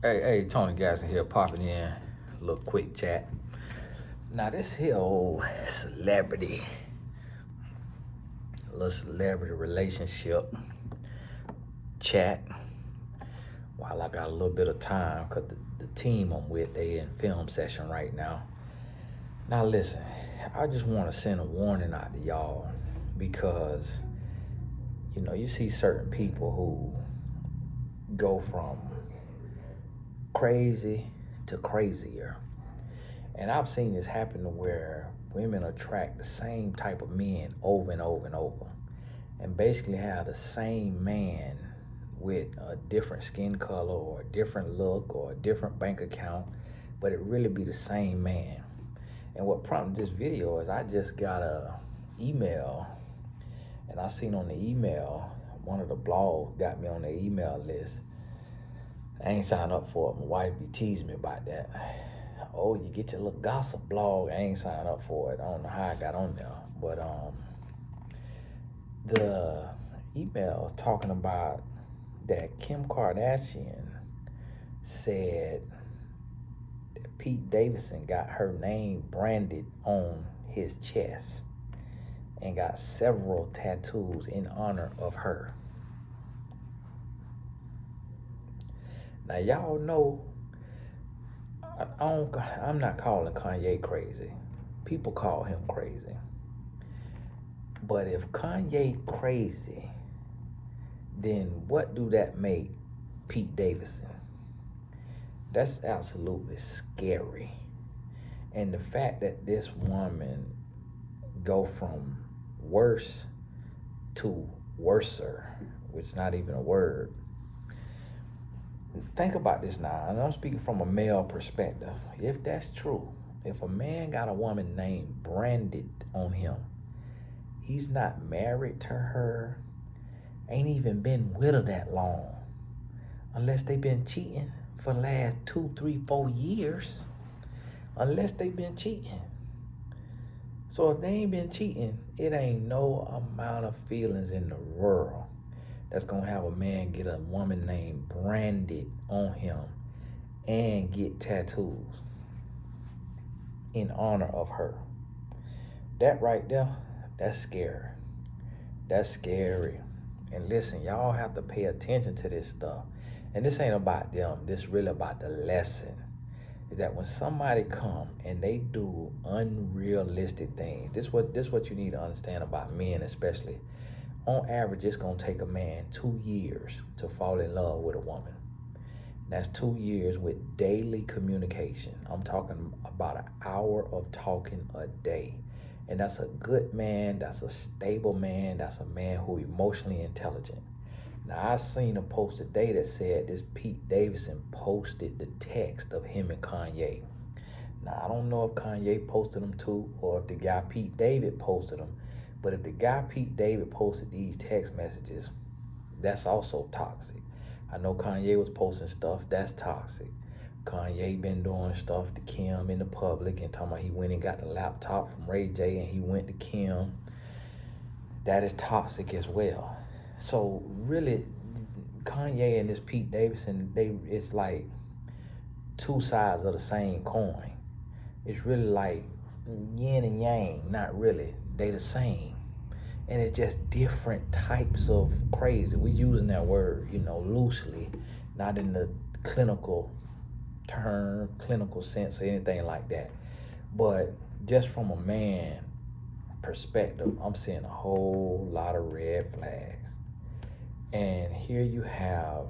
Hey, Tony Gasson here, popping in. A little quick chat. Now, this here old celebrity, a little celebrity relationship chat. While I got a little bit of time, because the team I'm with, they in film session right now. Now, listen, I just want to send a warning out to y'all because, you see certain people who go from crazy to crazier. And I've seen this happen to where women attract the same type of men over and over and over. And basically have the same man with a different skin color or a different look or a different bank account, but it really be the same man. And what prompted this video is I just got a email, and I seen on the email, one of the blogs got me on the email list. I ain't signed up for it. My wife be teasing me about that. Oh, you get your little gossip blog. I ain't signed up for it. I don't know how I got on there. But the email talking about that Kim Kardashian said that Pete Davidson got her name branded on his chest and got several tattoos in honor of her. Now, y'all know I'm not calling Kanye crazy. People call him crazy. But if Kanye crazy, then what do that make Pete Davidson? That's absolutely scary. And the fact that this woman go from worse to worser, which is not even a word. Think about this now, and I'm speaking from a male perspective. If that's true, if a man got a woman name branded on him, he's not married to her, ain't even been with her that long, unless they been cheating for the last 2, 3, 4 years, unless they been cheating. So if they ain't been cheating, it ain't no amount of feelings in the world that's gonna have a man get a woman name branded on him and get tattoos in honor of her. That right there, that's scary. That's scary. And listen, y'all have to pay attention to this stuff. And this ain't about them. This really about the lesson. Is that when somebody come and they do unrealistic things, this what you need to understand about men especially. On average, it's gonna take a man 2 years to fall in love with a woman. That's 2 years with daily communication. I'm talking about an hour of talking a day. And that's a good man, that's a stable man, that's a man who emotionally intelligent. Now, I seen a post today that said this Pete Davidson posted the text of him and Kanye. Now, I don't know if Kanye posted them too or if the guy Pete David posted them, but if the guy Pete David posted these text messages, that's also toxic. I know Kanye was posting stuff, that's toxic. Kanye been doing stuff to Kim in the public and talking about he went and got the laptop from Ray J and he went to Kim. That is toxic as well. So really, Kanye and this Pete Davidson, it's like two sides of the same coin. It's really like yin and yang, not really. They the same. And it's just different types of crazy. We're using that word, loosely, not in the clinical term, clinical sense or anything like that. But just from a man perspective, I'm seeing a whole lot of red flags. And here you have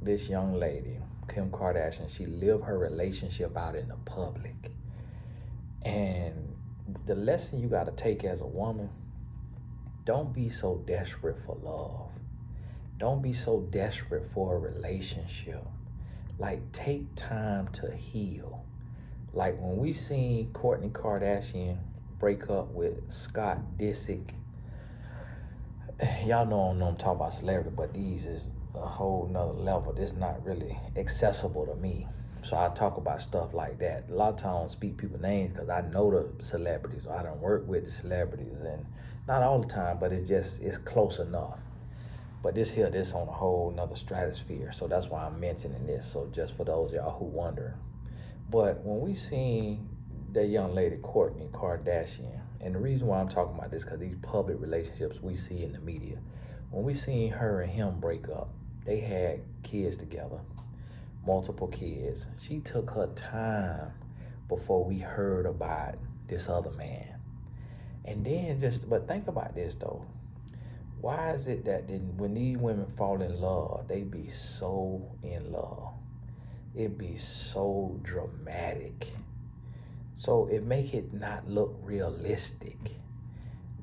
this young lady, Kim Kardashian, she lived her relationship out in the public. And the lesson you got to take as a woman, don't be so desperate for love. Don't be so desperate for a relationship. Like, take time to heal. Like when we seen Kourtney Kardashian break up with Scott Disick, y'all know I don't know I'm talking about celebrity, but these is a whole nother level. This is not really accessible to me. So I talk about stuff like that. A lot of times I don't speak people's names because I know the celebrities or I don't work with the celebrities, and not all the time, but it's close enough. But this on a whole nother stratosphere. So that's why I'm mentioning this. So just for those of y'all who wonder. But when we seen that young lady, Kourtney Kardashian, and the reason why I'm talking about this because these public relationships we see in the media, when we seen her and him break up, they had kids together, multiple kids. She took her time before we heard about this other man. And then but think about this though. Why is it that when these women fall in love, they be so in love? It be so dramatic. So it make it not look realistic.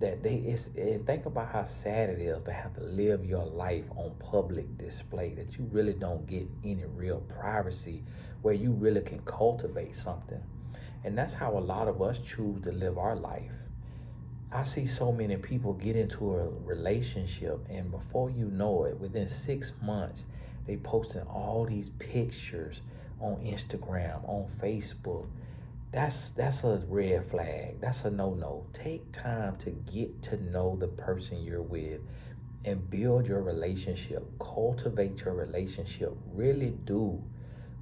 And think about how sad it is to have to live your life on public display, that you really don't get any real privacy where you really can cultivate something. And that's how a lot of us choose to live our life. I see so many people get into a relationship, and before you know it, within 6 months, they posting all these pictures on Instagram, on Facebook. That's a red flag. That's a no-no. Take time to get to know the person you're with and build your relationship. Cultivate your relationship. Really do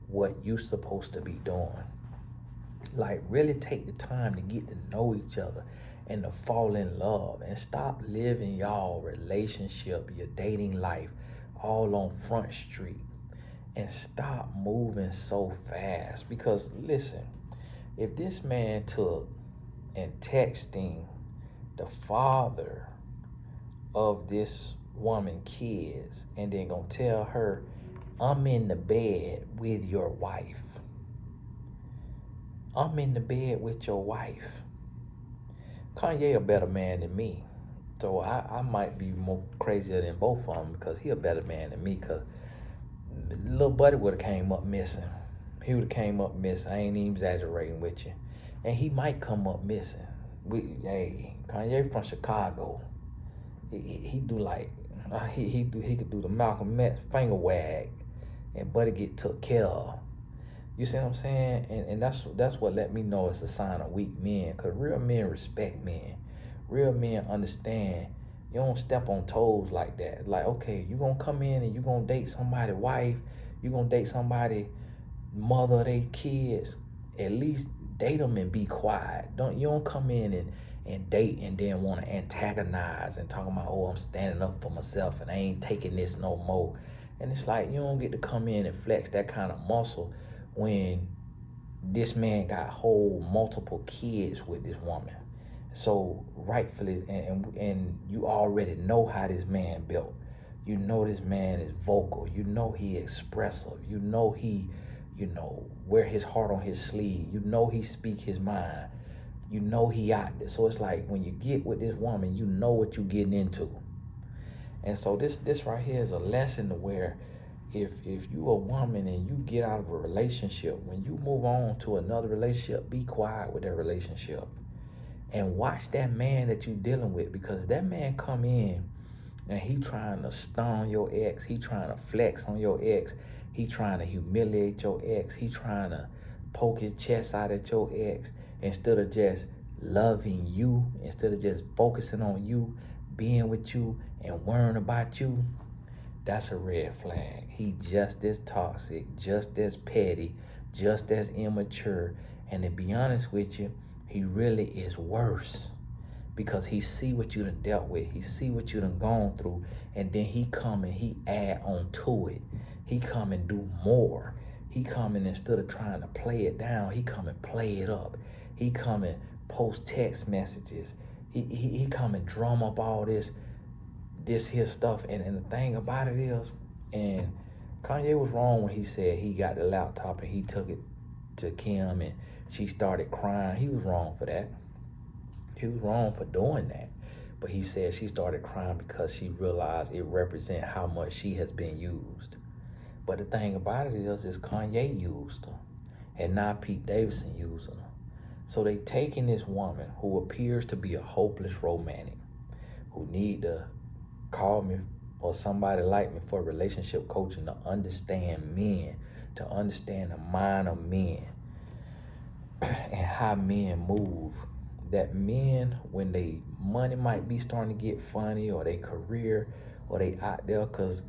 what you're supposed to be doing. Like, really take the time to get to know each other and to fall in love, and stop living y'all relationship, your dating life, all on Front Street, and stop moving so fast. Because listen, if this man took and texting the father of this woman kids and then gonna tell her, I'm in the bed with your wife. I'm in the bed with your wife. Kanye a better man than me. So I might be more crazier than both of them because he a better man than me, because little buddy would have came up missing. He would have came up missing. I ain't even exaggerating with you. And he might come up missing. Kanye from Chicago. He do like, he could do the Malcolm X finger wag and buddy get took care of. You see what I'm saying? And that's what let me know it's a sign of weak men. Because real men respect men. Real men understand you don't step on toes like that. Like, okay, you going to come in and you going to date somebody's wife. You going to date somebody's mother of their kids. At least date them and be quiet. You don't come in and date and then want to antagonize and talk about, oh, I'm standing up for myself and I ain't taking this no more. And it's like, you don't get to come in and flex that kind of muscle when this man got whole multiple kids with this woman. So rightfully, and you already know how this man built. You know this man is vocal. You know he expressive. You know he, wear his heart on his sleeve. You know he speak his mind. You know he out there. So it's like when you get with this woman, you know what you're getting into. And so this right here is a lesson to where if you a woman and you get out of a relationship, when you move on to another relationship, be quiet with that relationship and watch that man that you dealing with. Because if that man come in and he trying to stun your ex, he trying to flex on your ex, he trying to humiliate your ex, he trying to poke his chest out at your ex, instead of just loving you, instead of just focusing on you, being with you and worrying about you, that's a red flag. He just as toxic, just as petty, just as immature. And to be honest with you, he really is worse, because he see what you done dealt with. He see what you done gone through. And then he come and he add on to it. He come and do more. He come and instead of trying to play it down, he come and play it up. He come and post text messages. He come and drum up all this here stuff. And the thing about it is, and Kanye was wrong when he said he got the laptop and he took it to Kim and she started crying. He was wrong for that. He was wrong for doing that. But he said she started crying because she realized it represents how much she has been used. But the thing about it is Kanye used her, and now Pete Davidson using her. So they taking this woman who appears to be a hopeless romantic, who need to call me or somebody like me for relationship coaching, to understand men, to understand the mind of men and how men move. That men, when they money might be starting to get funny, or their career, or they out there cause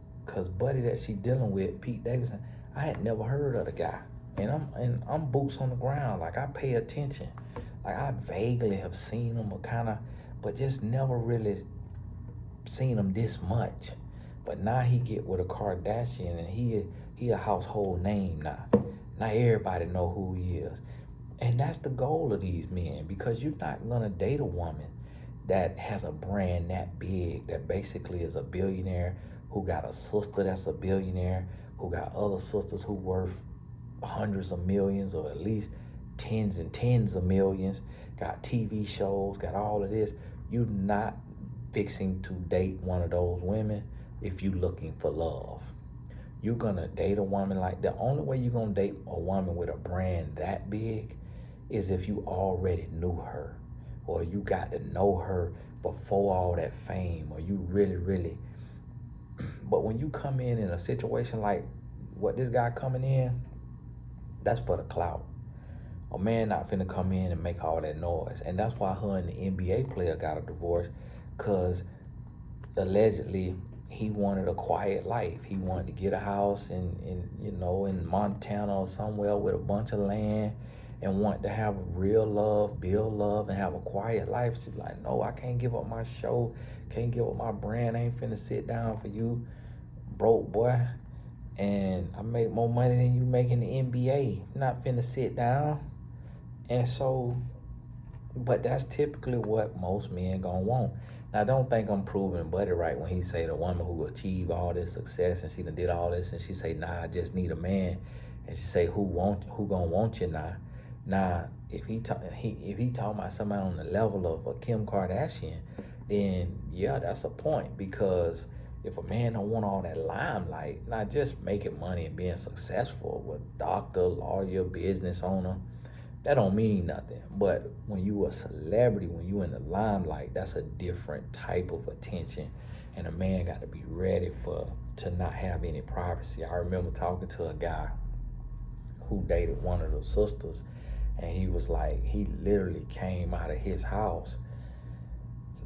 buddy that she dealing with, Pete Davidson, I had never heard of the guy. And I'm boots on the ground. Like I pay attention. Like I vaguely have seen him or kinda, but just never really seen him this much. But now he get with a Kardashian and he a household name now. Now everybody know who he is. And that's the goal of these men, because you're not gonna date a woman that has a brand that big, that basically is a billionaire, who got a sister that's a billionaire, who got other sisters who worth hundreds of millions or at least tens and tens of millions, got TV shows, got all of this. You're not fixing to date one of those women if you're looking for love. You're gonna date a woman like, the only way you're gonna date a woman with a brand that big is if you already knew her, or you got to know her before all that fame, or you really. But when you come in a situation like what this guy coming in, that's for the clout. A man not finna come in and make all that noise. And that's why her and the NBA player got a divorce, because allegedly he wanted a quiet life. He wanted to get a house in Montana or somewhere with a bunch of land, and wanted to have real love, build love, and have a quiet life. She's like, no, I can't give up my show, can't give up my brand. I ain't finna sit down for you, broke boy. And I make more money than you make in the NBA. Not finna sit down. And so, but that's typically what most men gonna want. Now, don't think I'm proving Buddy right when he say the woman who achieved all this success and she done did all this, and she say, nah, I just need a man. And she say, who gonna want you now? Now, if he talking about somebody on the level of a Kim Kardashian, then yeah, that's a point. Because if a man don't want all that limelight, not just making money and being successful with doctor, lawyer, business owner, that don't mean nothing. But when you a celebrity, when you in the limelight, that's a different type of attention. And a man got to be ready to not have any privacy. I remember talking to a guy who dated one of the sisters, and he was like, he literally came out of his house,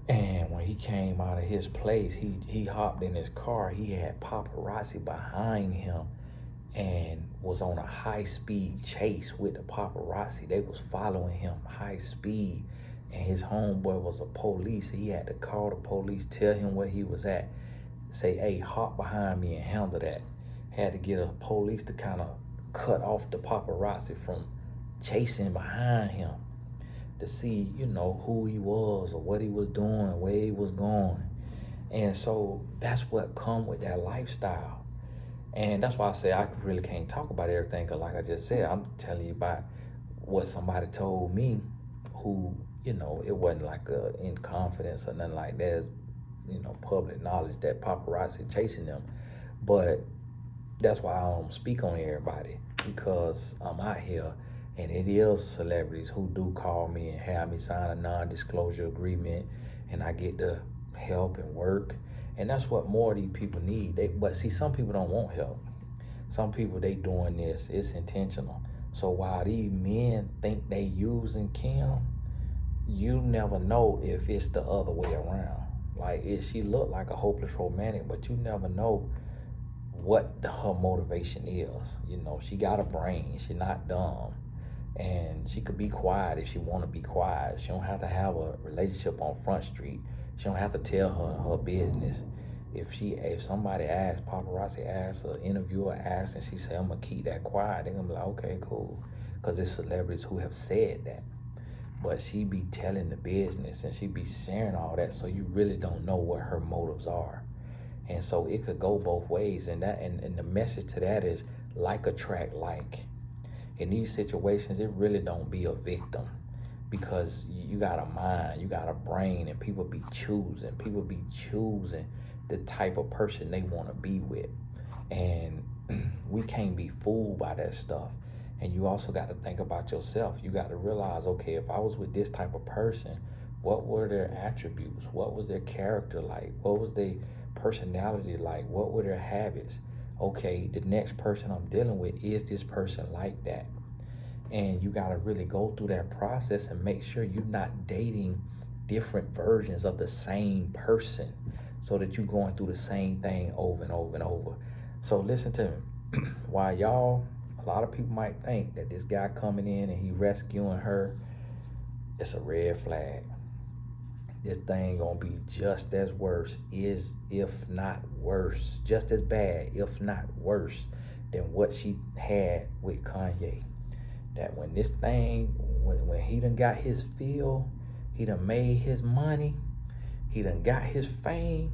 and when he came out of his place, he hopped in his car. He had paparazzi behind him and was on a high-speed chase with the paparazzi. They was following him high speed, and his homeboy was a police. He had to call the police, tell him where he was at, say, hey, hop behind me and handle that. Had to get a police to kind of cut off the paparazzi from chasing behind him, to see, who he was or what he was doing, where he was going. And so that's what come with that lifestyle. And that's why I say I really can't talk about everything, because like I just said, I'm telling you about what somebody told me, who, it wasn't like in confidence or nothing like that. It's, public knowledge that paparazzi chasing them. But that's why I don't speak on everybody, because I'm out here, and it is celebrities who do call me and have me sign a non-disclosure agreement, and I get to help and work. And that's what more of these people need. But see, some people don't want help. Some people, they doing this, it's intentional. So while these men think they using Kim, you never know if it's the other way around. Like, she looked like a hopeless romantic, but you never know what her motivation is. She got a brain, she not dumb. And she could be quiet if she want to be quiet. She don't have to have a relationship on Front Street. She don't have to tell her business. If somebody asks, paparazzi asks, or interviewer asks, and she say, I'm gonna keep that quiet, they're gonna be like, okay, cool. Because there's celebrities who have said that. But she be telling the business, and she be sharing all that, so you really don't know what her motives are. And so it could go both ways. And the message to that is, like attract like. In these situations, it really don't be a victim, because you got a mind, you got a brain, and people be choosing the type of person they want to be with. And we can't be fooled by that stuff. And you also got to think about yourself. You got to realize, okay, if I was with this type of person, what were their attributes? What was their character like? What was their personality like? What were their habits? Okay, the next person I'm dealing with, is this person like that? And you got to really go through that process and make sure you're not dating different versions of the same person. so that you going through the same thing over and over and over. So listen to me. While y'all, a lot of people might think that this guy coming in and he rescuing her, it's a red flag. This thing gonna be just as worse, if not worse, just as bad, if not worse, than what she had with Kanye. That when this thing, when he done got his feel, he done made his money, he done got his fame,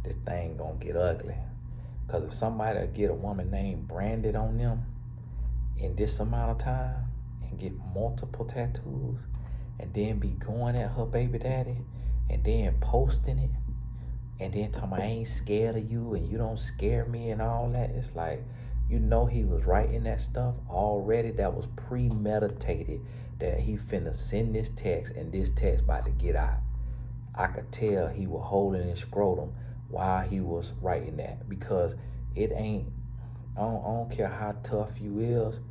this thing gonna get ugly. Because if somebody get a woman name branded on them in this amount of time and get multiple tattoos and then be going at her baby daddy and then posting it and then talking about I ain't scared of you and you don't scare me and all that, it's like, you know he was writing that stuff already. That was premeditated, that he finna send this text and this text about to get out. I could tell he was holding his scrotum while he was writing that, because it ain't, I don't care how tough you is,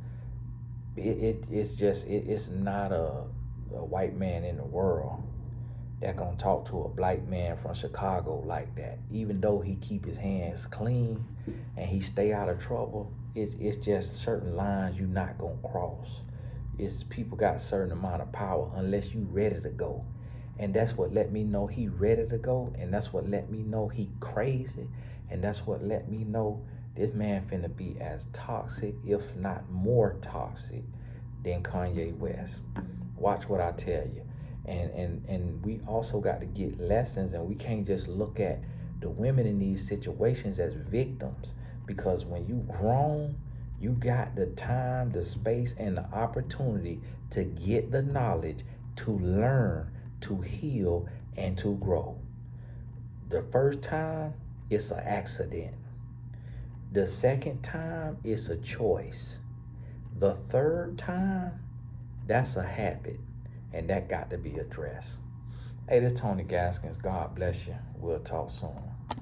it's not a white man in the world that gonna talk to a black man from Chicago like that. Even though he keep his hands clean and he stay out of trouble, it's just certain lines you not gonna cross. It's people got certain amount of power unless you ready to go. And that's what let me know he ready to go, and that's what let me know he crazy, and that's what let me know this man finna be as toxic, if not more toxic, than Kanye West. Watch what I tell you. And we also got to get lessons, and we can't just look at the women in these situations as victims, because when you grown, you got the time, the space, and the opportunity to get the knowledge, to learn, to heal, and to grow. The first time, it's an accident. The second time, it's a choice. The third time, that's a habit. And that got to be addressed. Hey, this is Tony Gaskins. God bless you. We'll talk soon.